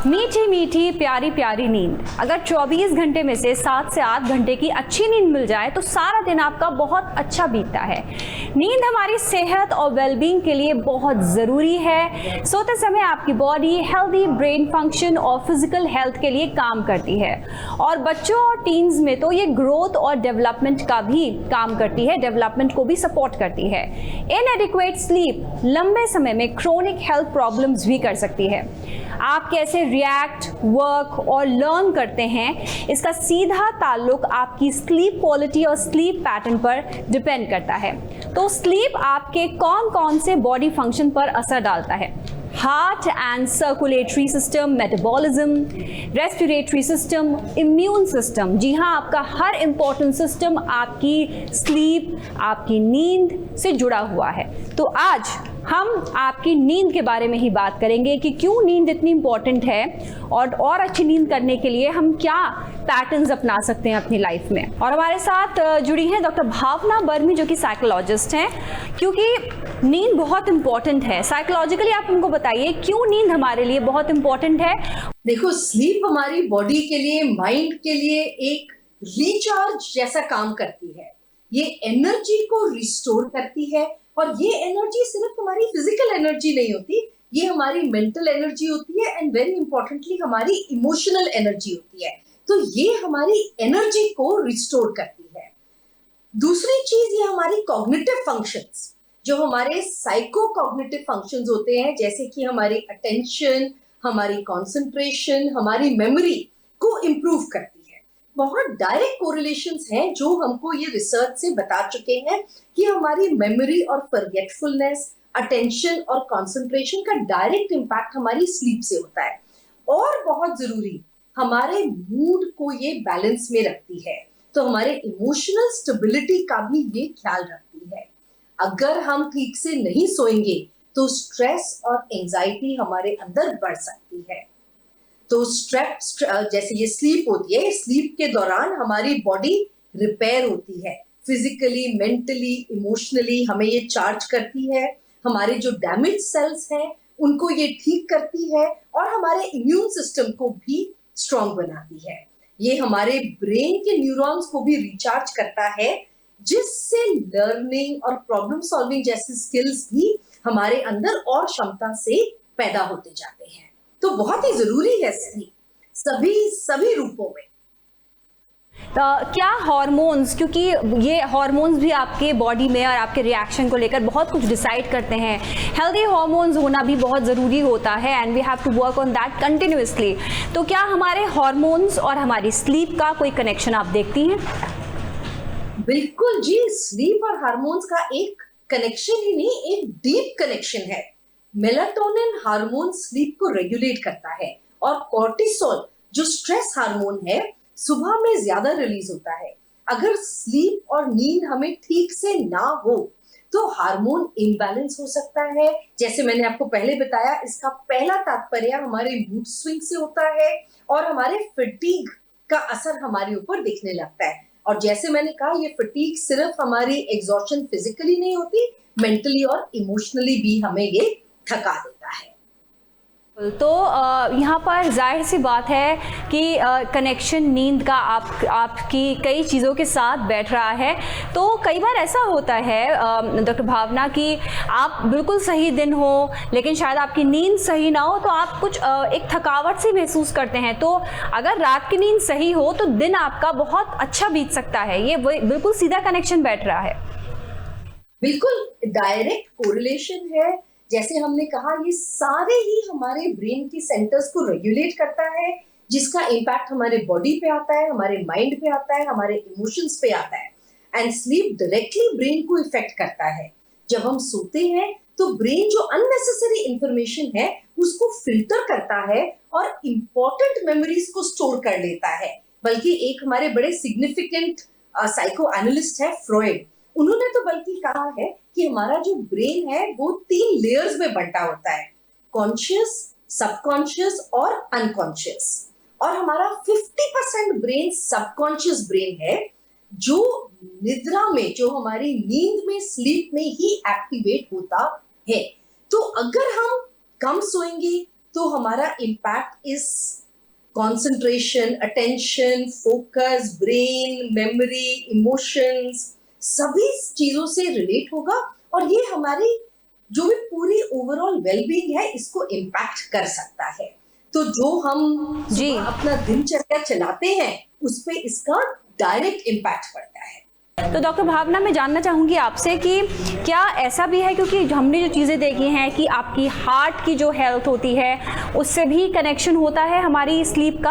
मीठी मीठी प्यारी प्यारी नींद। अगर 24 घंटे में से 7 से 8 घंटे की अच्छी नींद मिल जाए तो सारा दिन आपका बहुत अच्छा बीतता है। नींद हमारी सेहत और वेलबींग के लिए बहुत ज़रूरी है। सोते समय आपकी बॉडी हेल्दी ब्रेन फंक्शन और फिजिकल हेल्थ के लिए काम करती है और बच्चों और टीन्स में तो ये ग्रोथ और डेवलपमेंट का भी काम करती है, डेवलपमेंट को भी सपोर्ट करती है। इनएडिक्वेट स्लीप लंबे समय में क्रोनिक हेल्थ प्रॉब्लम्स भी कर सकती है। आप कैसे रिएक्ट, वर्क और लर्न करते हैं, इसका सीधा ताल्लुक आपकी स्लीप क्वालिटी और स्लीप पैटर्न पर डिपेंड करता है। तो स्लीप आपके कौन कौन से बॉडी फंक्शन पर असर डालता है? Heart and circulatory system, metabolism, respiratory system, immune system. जी हाँ, आपका हर इंपॉर्टेंट सिस्टम आपकी स्लीप, आपकी नींद से जुड़ा हुआ है। तो आज हम आपकी नींद के बारे में ही बात करेंगे कि क्यों नींद इतनी इंपॉर्टेंट है और अच्छी नींद करने के लिए हम क्या पैटर्न्स अपना सकते हैं अपनी लाइफ में। और हमारे साथ जुड़ी हैं डॉक्टर भावना बर्मी जो कि साइकोलॉजिस्ट हैं, क्योंकि नींद बहुत इंपॉर्टेंट है। साइकोलॉजिकली आप उनको बताइए क्यों नींद हमारे लिए बहुत इंपॉर्टेंट है। देखो, स्लीप हमारी बॉडी के लिए, माइंड के लिए एक रिचार्ज जैसा काम करती है। ये एनर्जी को रिस्टोर करती है और ये एनर्जी सिर्फ हमारी फिजिकल एनर्जी नहीं होती, ये हमारी मेंटल एनर्जी होती है एंड वेरी इंपॉर्टेंटली हमारी इमोशनल एनर्जी होती है। तो ये हमारी एनर्जी को रिस्टोर करती है। दूसरी चीज, ये हमारी कॉग्निटिव फंक्शंस, जो हमारे साइको कॉग्निटिव फंक्शंस होते हैं, जैसे कि हमारी अटेंशन, हमारी कंसंट्रेशन, हमारी मेमोरी को इम्प्रूव करती है। बहुत डायरेक्ट कोरिलेशंस हैं जो हमको ये रिसर्च से बता चुके हैं कि हमारी मेमोरी और फॉरगेटफुलनेस, अटेंशन और कंसंट्रेशन का डायरेक्ट इम्पैक्ट हमारी स्लीप से होता है। और बहुत जरूरी, हमारे मूड को ये बैलेंस में रखती है, तो हमारे इमोशनल स्टेबिलिटी का भी ये ख्याल रखती है। अगर हम ठीक से नहीं सोएंगे तो स्ट्रेस और एंजाइटी हमारे अंदर बढ़ सकती है। तो स्ट्रेस, जैसे ये स्लीप होती है, स्लीप के दौरान हमारी बॉडी रिपेयर होती है, फिजिकली, मेंटली, इमोशनली हमें ये चार्ज करती है। हमारे जो डैमेज सेल्स हैं उनको ये ठीक करती है और हमारे इम्यून सिस्टम को भी स्ट्रॉन्ग बनाती है। ये हमारे ब्रेन के न्यूरॉन्स को भी रिचार्ज करता है, जिससे लर्निंग और प्रॉब्लम सॉल्विंग जैसी स्किल्स भी हमारे अंदर और क्षमता से पैदा होते जाते हैं। तो बहुत ही जरूरी है स्लीप सभी रूपों में। क्या हार्मोन्स, क्योंकि ये हार्मोन्स भी आपके बॉडी में और आपके रिएक्शन को लेकर बहुत कुछ डिसाइड करते हैं। हेल्दी हार्मोन्स होना भी बहुत ज़रूरी होता है and we have to work on that continuously. तो क्या हमारे हार्मोन्स और हमारी स्लीप का कोई कनेक्शन आप देखती हैं? बिल्कुल जी, स्लीप और हार्मोन्स का एक कनेक्शन ही नहीं, एक डीप कनेक्शन है। मेलाटोनिन हार्मोन स्लीप को रेगुलेट करता है और कॉर्टिसोल जो स्ट्रेस हार्मोन है सुबह में ज्यादा रिलीज होता है। अगर स्लीप और नींद हमें ठीक से ना हो तो हार्मोन इम्बैलेंस हो सकता है। जैसे मैंने आपको पहले बताया, इसका पहला तात्पर्य हमारे मूड स्विंग से होता है और हमारे फटीग का असर हमारे ऊपर दिखने लगता है। और जैसे मैंने कहा, ये फटीग सिर्फ हमारी एग्जॉशन फिजिकली नहीं होती, मेंटली और इमोशनली भी हमें ये थका देता है। तो यहाँ पर जाहिर सी बात है कि कनेक्शन नींद का आपकी कई चीज़ों के साथ बैठ रहा है। तो कई बार ऐसा होता है डॉक्टर भावना कि आप बिल्कुल सही दिन हो लेकिन शायद आपकी नींद सही ना हो, तो आप कुछ एक थकावट सी महसूस करते हैं। तो अगर रात की नींद सही हो तो दिन आपका बहुत अच्छा बीत सकता है। ये बिल्कुल सीधा कनेक्शन बैठ रहा है। बिल्कुल डायरेक्ट कोरिलेशन है। जैसे हमने कहा, ये सारे ही हमारे ब्रेन की सेंटर्स को रेगुलेट करता है, जिसका इम्पैक्ट हमारे बॉडी पे आता है, हमारे माइंड पे आता है, हमारे इमोशंस पे आता है। एंड स्लीप डायरेक्टली ब्रेन को इफेक्ट करता है। जब हम सोते हैं तो ब्रेन जो अननेसेसरी इंफॉर्मेशन है उसको फिल्टर करता है और इम्पोर्टेंट मेमोरीज को स्टोर कर लेता है। बल्कि एक हमारे बड़े सिग्निफिकेंट साइको एनालिस्ट है फ्रॉइड, उन्होंने तो बल्कि कहा है कि हमारा जो ब्रेन है वो 3 लेयर्स में बंटा होता है, कॉन्शियस, सबकॉन्शियस और अनकॉन्शियस। और हमारा 50% ब्रेन सबकॉन्शियस ब्रेन है, जो निद्रा में, जो हमारी नींद में, स्लीप में ही एक्टिवेट होता है। तो अगर हम कम सोएंगे, तो हमारा इम्पैक्ट इस concentration, attention, focus, brain, memory, emotions, सभी चीजों से रिलेट होगा और ये हमारी जो भी पूरी ओवरऑल वेलबींग है इसको इम्पैक्ट कर सकता है। तो जो हम जी। अपना दिनचर्या चलाते हैं उस पे इसका डायरेक्ट इम्पैक्ट पड़ता है। तो डॉक्टर भावना, मैं जानना चाहूँगी आपसे कि क्या ऐसा भी है, क्योंकि हमने जो चीज़ें देखी हैं कि आपकी हार्ट की जो हेल्थ होती है उससे भी कनेक्शन होता है हमारी स्लीप का?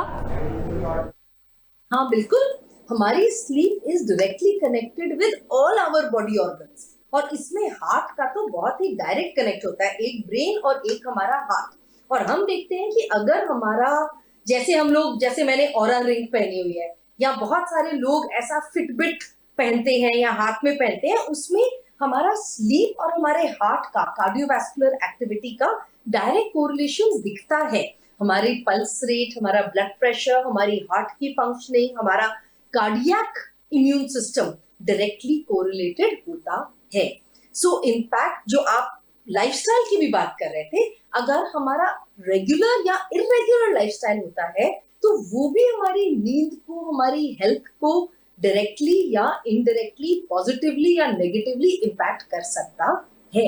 हाँ बिल्कुल, हमारी sleep is directly connected with all our body organs और इसमें हार्ट का तो बहुत ही डायरेक्ट कनेक्ट होता है, एक ब्रेन और एक हमारा हार्ट। और हम देखते हैं कि अगर हमारा, जैसे मैंने ऑरा रिंग पहनी हुई है या बहुत सारे लोग ऐसा फिटबिट पहनते हैं या हाथ में पहनते हैं, उसमें हमारा स्लीप और हमारे हार्ट का कार्डियोवैस्कुलर एक्टिविटी का डायरेक्ट कोरिलेशन दिखता है। हमारी पल्स रेट, हमारा ब्लड प्रेशर, हमारी हार्ट की फंक्शनिंग, हमारा cardiac immune system directly correlated होता है। सो इम्पैक्ट, जो आप लाइफस्टाइल की भी बात कर रहे थे, अगर हमारा रेगुलर या इरेगुलर लाइफस्टाइल होता है तो वो भी हमारी नींद को, हमारी हेल्थ को डायरेक्टली या इनडायरेक्टली, पॉजिटिवली या नेगेटिवली इम्पैक्ट कर सकता है।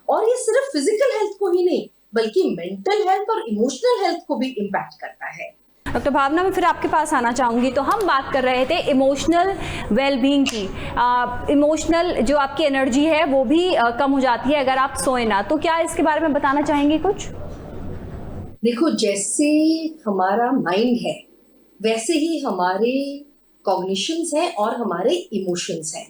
और ये सिर्फ फिजिकल हेल्थ को ही नहीं बल्कि मेंटल हेल्थ और इमोशनल हेल्थ को भी इम्पैक्ट करता है। डॉक्टर भावना, मैं फिर आपके पास आना चाहूँगी। तो हम बात कर रहे थे इमोशनल वेलबींग की। इमोशनल जो आपकी एनर्जी है वो भी कम हो जाती है अगर आप सोए ना, तो क्या इसके बारे में बताना चाहेंगे कुछ? देखो, जैसे हमारा माइंड है वैसे ही हमारे कॉग्निशंस हैं और हमारे इमोशंस हैं।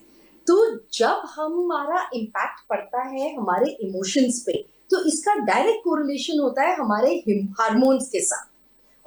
तो जब हमारा इम्पैक्ट पड़ता है हमारे इमोशंस पे तो इसका डायरेक्ट कोरिलेशन होता है हमारे हार्मोन्स के साथ।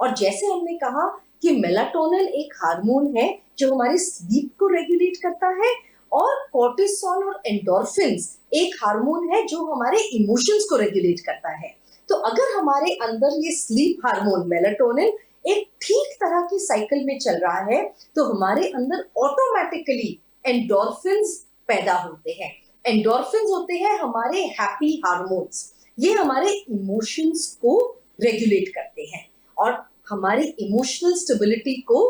और जैसे हमने कहा कि मेलाटोनिन एक हार्मोन है जो हमारी स्लीप को रेगुलेट करता है और कॉर्टिसोल और एंडोर्फिन्स एक हार्मोन है जो हमारे इमोशंस को रेगुलेट करता है। तो अगर हमारे अंदर ये स्लीप हार्मोन मेलाटोनिन एक ठीक तरह की साइकिल में चल रहा है तो हमारे अंदर ऑटोमेटिकली एंडोर्फिन्स पैदा होते हैं। एंडोर्फिन्स होते हैं हमारे हैप्पी हार्मोन्स, ये हमारे इमोशंस को रेगुलेट करते हैं और हमारी इमोशनल स्टेबिलिटी को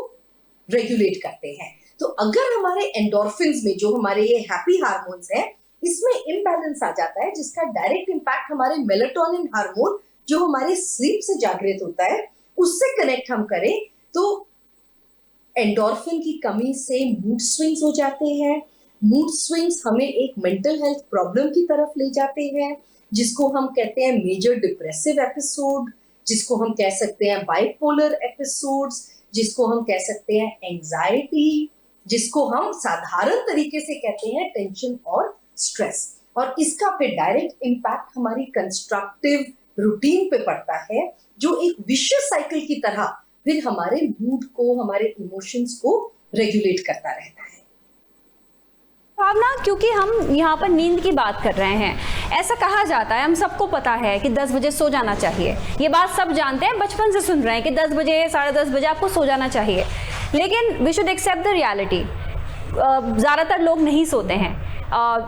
रेगुलेट करते हैं। तो अगर हमारे एंडोर्फिन्स में, जो हमारे ये हैप्पी हार्मोन्स हैं, इसमें इम्बैलेंस आ जाता है जिसका डायरेक्ट इम्पैक्ट हमारे मेलाटोनिन हार्मोन जो हमारे स्लीप से जागृत होता है उससे कनेक्ट हम करें तो एंडोर्फिन की कमी से मूड स्विंग्स हो जाते हैं। मूड स्विंग्स हमें एक मेंटल हेल्थ प्रॉब्लम की तरफ ले जाते हैं जिसको हम कहते हैं मेजर डिप्रेसिव एपिसोड, जिसको हम कह सकते हैं बाइपोलर एपिसोड्स, जिसको हम कह सकते हैं एंजाइटी, जिसको हम साधारण तरीके से कहते हैं टेंशन और स्ट्रेस। और इसका फिर डायरेक्ट इम्पैक्ट हमारी कंस्ट्रक्टिव रूटीन पे पड़ता है जो एक विशियस साइकिल की तरह फिर हमारे मूड को, हमारे इमोशंस को रेगुलेट करता रहता है। भावना, क्योंकि हम यहाँ पर नींद की बात कर रहे हैं, ऐसा कहा जाता है, हम सबको पता है कि 10 बजे सो जाना चाहिए। ये बात सब जानते हैं, बचपन से सुन रहे हैं कि 10 बजे 10:30 बजे आपको सो जाना चाहिए। लेकिन we should accept the reality, ज़्यादातर लोग नहीं सोते हैं,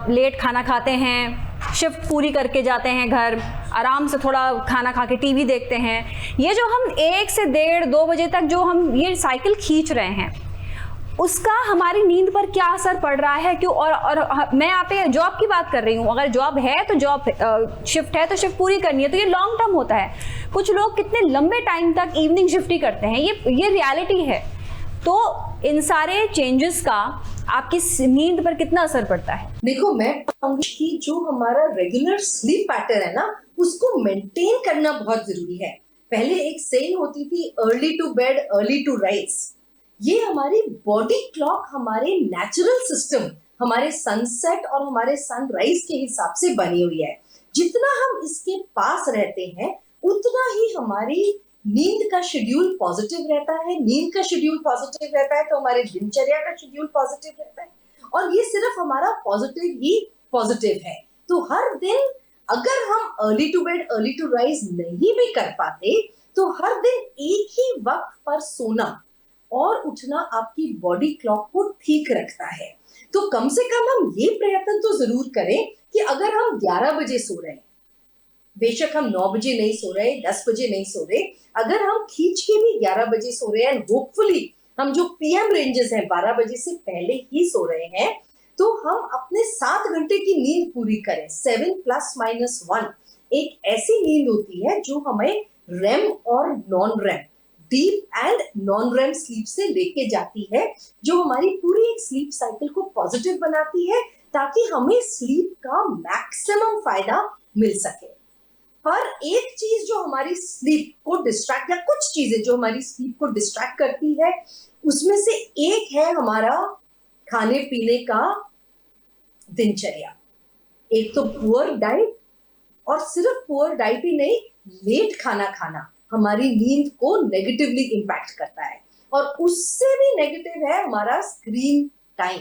लेट खाना खाते हैं, शिफ्ट पूरी करके जाते हैं घर, आराम से थोड़ा खाना खा के टीवी देखते हैं। ये जो हम 1 से 1:30-2 बजे तक जो हम ये साइकिल खींच रहे हैं उसका हमारी नींद पर क्या असर पड़ रहा है? क्यों? और मैं यहाँ पे जॉब की बात कर रही हूँ, अगर जॉब है तो जॉब, शिफ्ट है तो शिफ्ट पूरी करनी है, तो ये लॉन्ग टर्म होता है। कुछ लोग कितने लंबे टाइम तक इवनिंग शिफ्ट ही करते हैं, ये रियलिटी है। तो इन सारे चेंजेस का आपकी नींद पर कितना असर पड़ता है? देखो, मैं कहूँगी कि जो हमारा रेगुलर स्लीप पैटर्न है ना उसको मेंटेन करना बहुत जरूरी है। पहले एक सेइंग होती थी, early to bed early to rise. ये हमारी बॉडी क्लॉक, हमारे नेचुरल सिस्टम, हमारे सनसेट और हमारे सनराइज के हिसाब से बनी हुई है। जितना हम इसके पास रहते हैं उतना ही हमारी नींद का शेड्यूल पॉजिटिव रहता है। नींद का शेड्यूल पॉजिटिव रहता है तो हमारे दिनचर्या का शेड्यूल पॉजिटिव रहता है और ये सिर्फ हमारा पॉजिटिव ही पॉजिटिव है। तो हर दिन अगर हम early to bed early to rise नहीं भी कर पाते तो हर दिन एक ही वक्त पर सोना और उठना आपकी बॉडी क्लॉक को ठीक रखता है। तो कम से कम हम ये प्रयत्न तो जरूर करें कि अगर हम 11 बजे सो रहे हैं, बेशक हम 9 बजे नहीं सो रहे, 10 बजे नहीं सो रहे, अगर हम खींच के भी 11 बजे सो रहे हैं एंड होपफुली हम जो पीएम रेंजेस हैं 12 बजे से पहले ही सो रहे हैं, तो हम अपने 7 घंटे की नींद पूरी करें। 7 प्लस माइनस 1 एक ऐसी नींद होती है जो हमें रेम और non RAM, deep and non REM sleep से लेके जाती है, जो हमारी पूरी एक स्लीप साइकिल को पॉजिटिव बनाती है ताकि हमें स्लीप का मैक्सिमम फायदा मिल सके। पर एक चीज जो हमारी स्लीप को डिस्ट्रैक्ट, या कुछ चीजें जो हमारी स्लीप को डिस्ट्रैक्ट करती है, उसमें से एक है हमारा खाने पीने का दिनचर्या। एक तो पुअर डाइट, और सिर्फ पुअर डाइट ही नहीं, लेट खाना खाना हमारी नींद को नेगेटिवली इंपैक्ट करता है। और उससे भी नेगेटिव है हमारा स्क्रीन टाइम।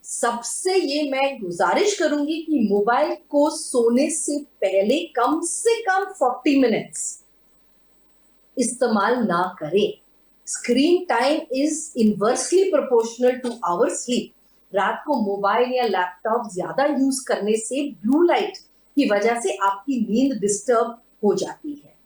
सबसे ये मैं गुजारिश करूंगी कि मोबाइल को सोने से पहले कम से कम 40 मिनट्स इस्तेमाल ना करें। Screen time is inversely proportional to our sleep. रात को मोबाइल या लैपटॉप ज्यादा यूज करने से ब्लू लाइट की वजह से आपकी नींद डिस्टर्ब हो जाती है।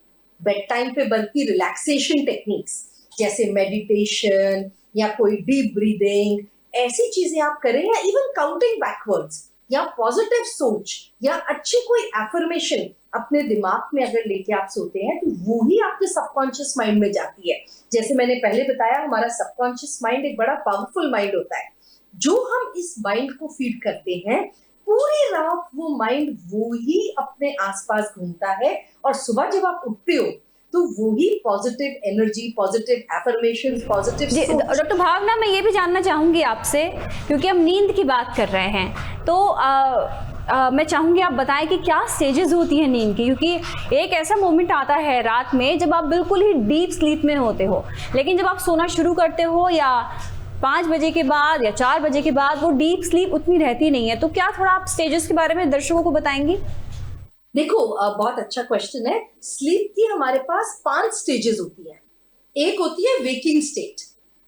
बेड टाइम पे बल्कि रिलैक्सेशन टेक्निक्स जैसे मेडिटेशन या कोई डीप ब्रीदिंग, ऐसी चीजें आप करें, या इवन काउंटिंग बैकवर्ड्स, या पॉजिटिव सोच, या अच्छी कोई एफर्मेशन अपने दिमाग में अगर लेके आप सोते हैं, तो वो ही आपके सबकॉन्शियस माइंड में जाती है। जैसे मैंने पहले बताया, हमारा सबकॉन्शियस माइंड एक बड़ा पावरफुल माइंड होता है। जो हम इस माइंड को फीड करते हैं, पूरी रात वो माइंड वो ही अपने आसपास घूमता है, और सुबह जब आप उठते हो तो वो ही positive energy, positive affirmations, positive सोच। डॉक्टर भावना, मैं ये भी जानना चाहूंगी आपसे, क्योंकि हम नींद की बात कर रहे हैं, तो मैं चाहूंगी आप बताएं कि क्या स्टेजेस होती हैं नींद की, क्योंकि एक ऐसा मोमेंट आता है रात में जब आप बिल्कुल ही डीप स्लीप में होते हो, लेकिन जब आप सोना शुरू करते हो या 5 बजे के बाद या 4 बजे के बाद वो डीप स्लीप उतनी रहती नहीं है। तो क्या थोड़ा आप स्टेजेस के बारे में दर्शकों को बताएंगी? देखो, बहुत अच्छा क्वेश्चन है। स्लीप की हमारे पास 5 स्टेजेस होती है। एक होती है वेकिंग स्टेट,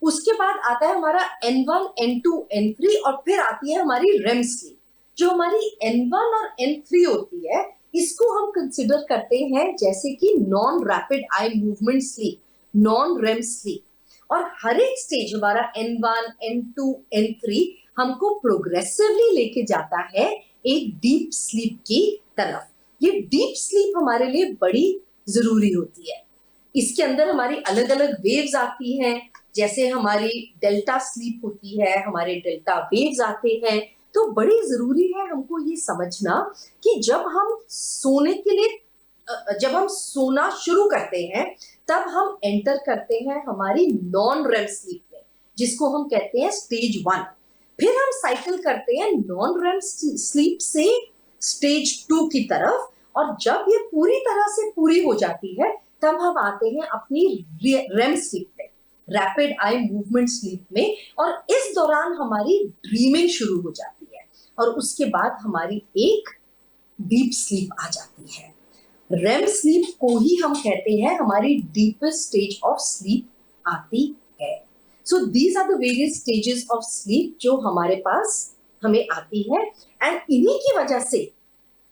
उसके बाद आता है हमारा N1, N2, N3, और फिर आती है हमारी रेम स्लीप। जो हमारी N1 और N3 होती है, इसको हम कंसिडर करते हैं जैसे कि non rapid eye movement sleep, non REM sleep. और हर एक स्टेज हमारा N1, N2, N3 हमको प्रोग्रेसिवली लेके जाता है एक डीप स्लीप की तरफ। ये डीप स्लीप हमारे लिए बड़ी जरूरी होती है। इसके अंदर हमारी अलग अलग वेव्स आती हैं, जैसे हमारी डेल्टा स्लीप होती है, हमारे डेल्टा वेव्स आते हैं। तो बड़ी जरूरी है हमको ये समझना कि जब हम सोना शुरू करते हैं, तब हम एंटर करते हैं हमारी नॉन रेम स्लीप में, जिसको हम कहते हैं स्टेज 1। फिर हम साइकिल करते हैं नॉन रेम स्लीप से स्टेज 2 की तरफ, और जब ये पूरी तरह से पूरी हो जाती है, तब हम आते हैं अपनी रेम स्लीप में, रैपिड आई मूवमेंट स्लीप में। और इस दौरान हमारी ड्रीमिंग शुरू हो जाती है, और उसके बाद हमारी एक डीप स्लीप आ जाती है। रेम स्लीप को ही हम कहते हैं हमारी डीपेस्ट स्टेज ऑफ स्लीप आती है। So these are the various stages of sleep जो हमारे पास हमें आती है, एंड इन्हीं की वजह से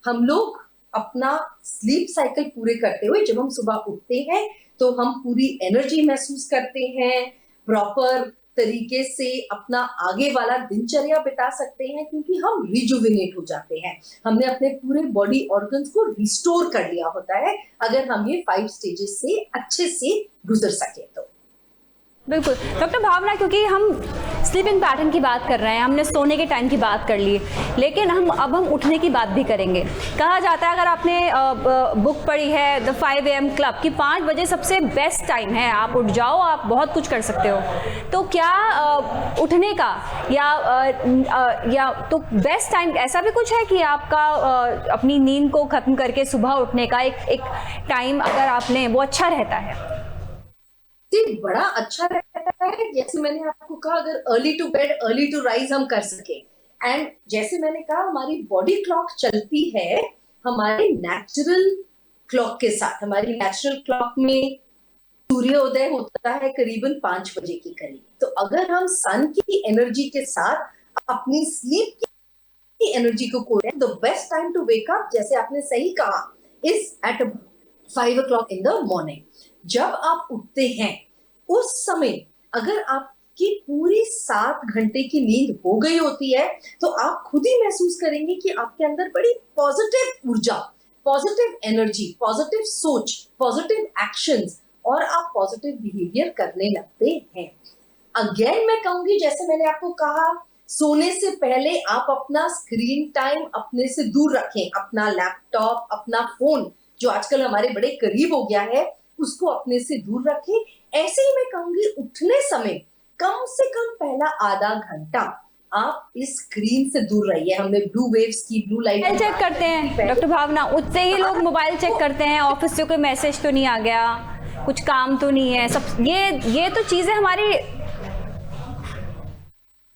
हम लोग अपना स्लीप साइकिल पूरे करते हुए जब हम सुबह उठते हैं, तो हम पूरी एनर्जी महसूस करते हैं, प्रॉपर तरीके से अपना आगे वाला दिनचर्या बिता सकते हैं, क्योंकि हम रिजुविनेट हो जाते हैं। हमने अपने पूरे बॉडी ऑर्गन्स को रिस्टोर कर लिया होता है, अगर हम ये 5 स्टेजेस से अच्छे से गुजर सके तो। बिल्कुल डॉक्टर भावना, क्योंकि हम स्लीपिंग पैटर्न की बात कर रहे हैं, हमने सोने के टाइम की बात कर ली, लेकिन अब हम उठने की बात भी करेंगे। कहा जाता है, अगर आपने बुक पढ़ी है द 5 AM क्लब, कि 5 बजे सबसे बेस्ट टाइम है, आप उठ जाओ, आप बहुत कुछ कर सकते हो। तो क्या उठने का या तो बेस्ट टाइम ऐसा भी कुछ है कि आपका अपनी नींद को ख़त्म करके सुबह उठने का एक टाइम अगर आप लें, वो अच्छा रहता है? बड़ा अच्छा रहता है। जैसे मैंने आपको कहा, अगर early to bed early to rise हम कर सके, एंड जैसे मैंने कहा, हमारी बॉडी क्लॉक चलती है हमारे नेचुरल क्लॉक के साथ। हमारी नेचुरल क्लॉक में सूर्योदय होता है करीबन 5 बजे के करीब। तो अगर हम सन की एनर्जी के साथ अपनी स्लीप की एनर्जी को कोडें, the best time to wake up, जैसे आपने सही कहा is at 5 o'clock in the morning. जब आप उठते हैं उस समय अगर आपकी पूरी 7 घंटे की नींद हो गई होती है तो आप खुद ही महसूस करेंगे कि आपके अंदर बड़ी पॉजिटिव ऊर्जा, पॉजिटिव एनर्जी, पॉजिटिव सोच, पॉजिटिव एक्शंस और आप पॉजिटिव बिहेवियर करने लगते हैं। अगेन मैं कहूंगी, जैसे मैंने आपको कहा, सोने से पहले आप अपना स्क्रीन टाइम अपने से दूर रखें, अपना लैपटॉप, अपना फोन जो आजकल हमारे बड़े करीब हो गया है उसको अपने से दूर रखें। ऐसे ही मैं कहूंगी उठने समय कम से कम पहला आधा घंटा आप इस स्क्रीन से दूर रहिए। हमने ब्लू वेव्स की, ब्लू लाइट मोबाइल चेक करते हैं डॉक्टर भावना, उठते ही लोग मोबाइल चेक करते हैं, ऑफिस से कोई मैसेज तो नहीं आ गया, कुछ काम तो नहीं है, सब ये तो चीजें हमारी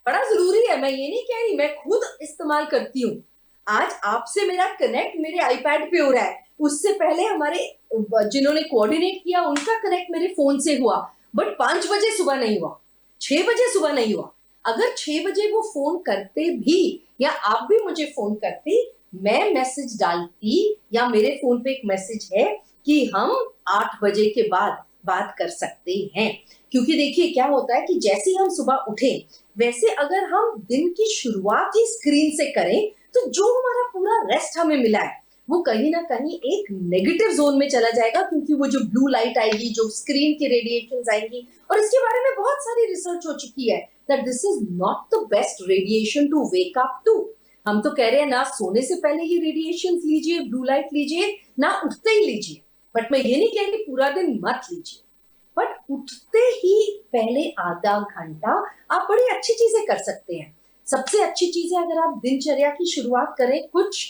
बड़ा जरूरी है। मैं ये नहीं कह रही, मैं खुद इस्तेमाल करती हूँ। आज आपसे मेरा कनेक्ट मेरे आईपैड पे हो रहा है, उससे पहले हमारे जिन्होंने कोऑर्डिनेट किया उनका कनेक्ट मेरे फोन से हुआ, बट 5 बजे सुबह नहीं हुआ, 6 बजे सुबह नहीं हुआ। अगर 6 बजे वो फोन करते भी या आप भी मुझे फोन करते, मैं मैसेज डालती या मेरे फोन पे एक मैसेज है कि हम 8 बजे के बाद बात कर सकते हैं। क्योंकि देखिए क्या होता है कि जैसे ही हम सुबह उठे वैसे अगर हम दिन की शुरुआत ही स्क्रीन से करें तो जो हमारा पूरा रेस्ट हमें मिला है वो कहीं ना कहीं एक नेगेटिव जोन में चला जाएगा, क्योंकि वो जो ब्लू लाइट आएगी, जो स्क्रीन की रेडिएशंस आएंगी, और इसके बारे में बहुत सारी रिसर्च हो चुकी है that this is not the best radiation to wake up to. हम तो कह रहे हैं ना सोने से पहले ही रेडिएशंस लीजिए, ब्लू लाइट लीजिए, ना उठते ही लीजिए, बट मैं ये नहीं कह रही पूरा दिन मत लीजिए, बट उठते ही पहले आधा घंटा आप बड़ी अच्छी चीजें कर सकते हैं। सबसे अच्छी चीज है अगर आप दिनचर्या की शुरुआत करें कुछ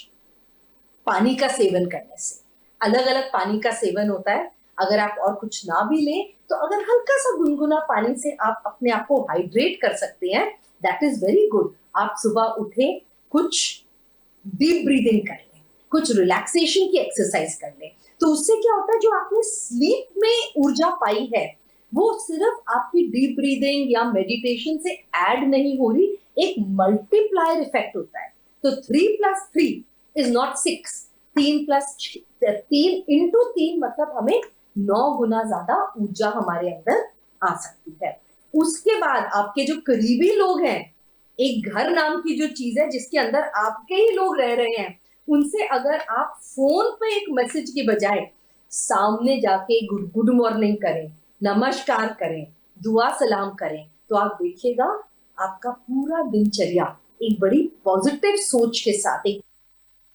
पानी का सेवन करने से। अलग अलग पानी का सेवन होता है, अगर आप और कुछ ना भी लें तो अगर हल्का सा गुनगुना पानी से आप अपने आप को हाइड्रेट कर सकते हैं, दैट इज वेरी गुड। आप सुबह उठे कुछ डीप ब्रीदिंग कर लें, कुछ रिलैक्सेशन की एक्सरसाइज कर लें, तो उससे क्या होता है जो आपने स्लीप में ऊर्जा पाई है वो सिर्फ आपकी डीप ब्रीदिंग या मेडिटेशन से ऐड नहीं हो रही, एक मल्टीप्लायर इफेक्ट होता है। तो 3 + 3 इज नॉट 6, 3 इंटू 3 मतलब हमें 9 गुना ज्यादा ऊर्जा हमारे अंदर आ सकती है। उसके बाद आपके जो करीबी लोग हैं, एक घर नाम की जो चीज है जिसके अंदर आपके ही लोग रह रहे हैं, उनसे अगर आप फोन पे एक मैसेज के बजाय सामने जाके गुड मॉर्निंग करें, नमस्कार करें, दुआ सलाम करें, तो आप देखिएगा आपका पूरा दिनचर्या एक बड़ी पॉजिटिव सोच के साथ, एक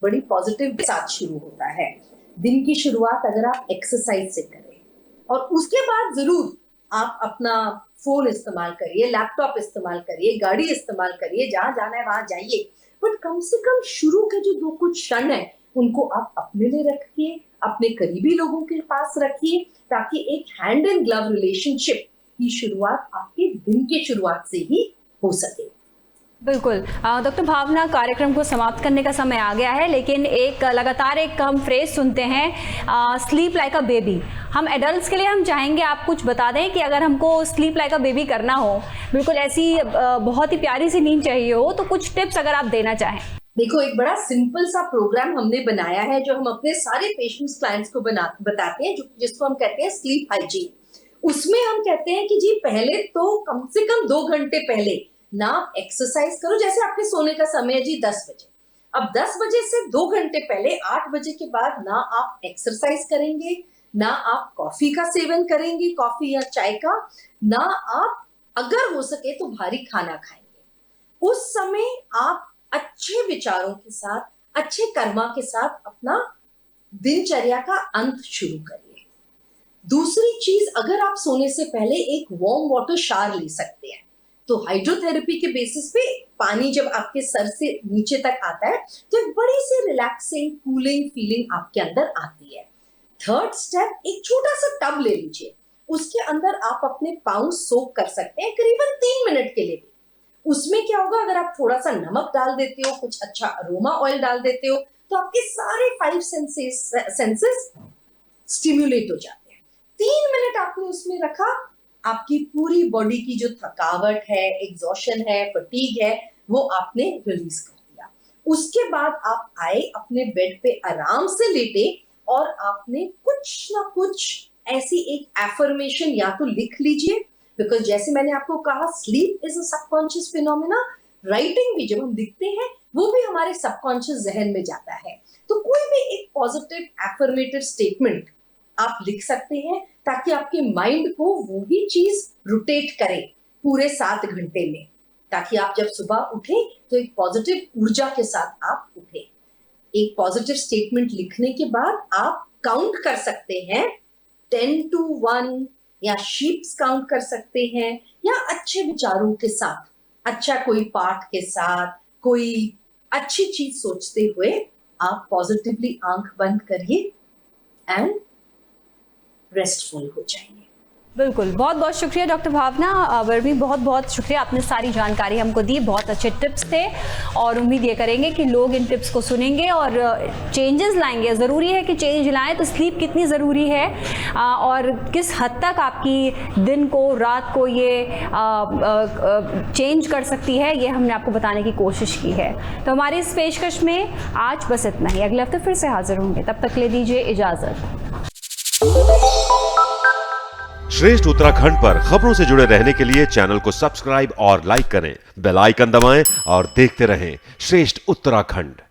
बड़ी पॉजिटिव के साथ शुरू होता है। दिन की शुरुआत अगर आप एक्सरसाइज से करें और उसके बाद जरूर आप अपना फोन इस्तेमाल करिए, लैपटॉप इस्तेमाल करिए, गाड़ी इस्तेमाल करिए, जहां जाना है वहां जाइए, बट कम से कम शुरू के जो 2 कुछ क्षण है उनको आप अपने लिए रखिए, अपने करीबी लोगों के पास रखिए, ताकि एक हैंड एंड ग्लव रिलेशनशिप की शुरुआत आपके दिन के शुरुआत से ही हो सके। बिल्कुल डॉक्टर भावना, कार्यक्रम को समाप्त करने का समय आ गया है, लेकिन एक लगातार एक हम फ्रेज सुनते हैं, स्लीप लाइक अ बेबी। हम एडल्ट्स के लिए हम चाहेंगे आप कुछ बता दें कि अगर हमको स्लीप लाइक अ बेबी करना हो, बिल्कुल ऐसी बहुत ही प्यारी सी नींद चाहिए हो, तो कुछ टिप्स अगर आप देना चाहें। देखो, एक बड़ा सिंपल सा प्रोग्राम हमने बनाया है जो हम अपने सारे पेशेंट्स, क्लाइंट्स को बताते हैं, जिसको हम कहते हैं स्लीप हाइजीन। उसमें हम कहते हैं कि जी पहले तो कम से कम 2 घंटे पहले ना आप एक्सरसाइज करो, जैसे आपके सोने का समय है जी 10 बजे, अब 10 बजे से 2 घंटे पहले 8 बजे के बाद ना आप एक्सरसाइज करेंगे, ना आप कॉफी का सेवन करेंगे, कॉफी या चाय का, ना आप अगर हो सके तो भारी खाना खाएंगे। उस समय आप अच्छे विचारों के साथ, अच्छे कर्मा के साथ अपना दिनचर्या का अंत शुरू करिए। दूसरी चीज, अगर आप सोने से पहले एक वार्म वाटर शावर ले सकते हैं, तो हाइड्रोथेरेपी के बेसिस पे पानी जब आपके सर से नीचे तक आता है तो एक बड़ी सी रिलैक्सिंग, कूलिंग फीलिंग आपके अंदर आती है। थर्ड स्टेप, एक छोटा सा टब ले लीजिए, उसके अंदर आप अपने पाँव सोक कर सकते हैं करीबन 3 मिनट के लिए। उसमें क्या होगा, अगर आप थोड़ा सा नमक डाल देते हो, कुछ अच्छा अरोमा ऑयल डाल देते हो, तो आपके सारे 5 सेंसेस स्टिम्युलेट हो जाते हैं। 3 मिनट आपने उसमें रखा, आपकी पूरी बॉडी की जो थकावट है, एग्जॉशन है, फटीग है, वो आपने रिलीज कर दिया। उसके बाद आप आए, अपने बेड पे आराम से लेटे और आपने कुछ ना कुछ ऐसी एक एफर्मेशन या तो लिख लीजिए, बिकॉज जैसे मैंने आपको कहा sleep is a subconscious phenomena. Writing भी जब हम लिखते हैं वो भी हमारे सबकॉन्शियस जहन में जाता है। तो कोई भी एक पॉजिटिव एफर्मेटिव स्टेटमेंट आप लिख सकते हैं ताकि आपके माइंड को वो ही चीज रोटेट करे पूरे 7 घंटे में, ताकि आप जब सुबह उठे तो एक पॉजिटिव ऊर्जा के साथ आप उठे। एक पॉजिटिव स्टेटमेंट लिखने के बाद आप काउंट कर सकते हैं 10 to 1 या शीप्स काउंट कर सकते हैं, या अच्छे विचारों के साथ, अच्छा कोई पाठ के साथ, कोई अच्छी चीज सोचते हुए आप पॉजिटिवली आंख बंद करिए एंड रेस्टफुल हो जाएंगे। बिल्कुल, बहुत बहुत शुक्रिया डॉक्टर भावना वर्मी, बहुत बहुत शुक्रिया, आपने सारी जानकारी हमको दी, बहुत अच्छे टिप्स थे और उम्मीद ये करेंगे कि लोग इन टिप्स को सुनेंगे और चेंजेस लाएंगे। ज़रूरी है कि चेंज लाएं, तो स्लीप कितनी ज़रूरी है और किस हद तक आपकी दिन को रात को ये चेंज कर सकती है, ये हमने आपको बताने की कोशिश की है। तो हमारी इस पेशकश में आज बस इतना ही, अगले हफ्ते फिर से हाजिर होंगे, तब तक ले दीजिए इजाज़त। श्रेष्ठ उत्तराखंड पर खबरों से जुड़े रहने के लिए चैनल को सब्सक्राइब और लाइक करें, बेल आइकन दबाएं और देखते रहें श्रेष्ठ उत्तराखंड।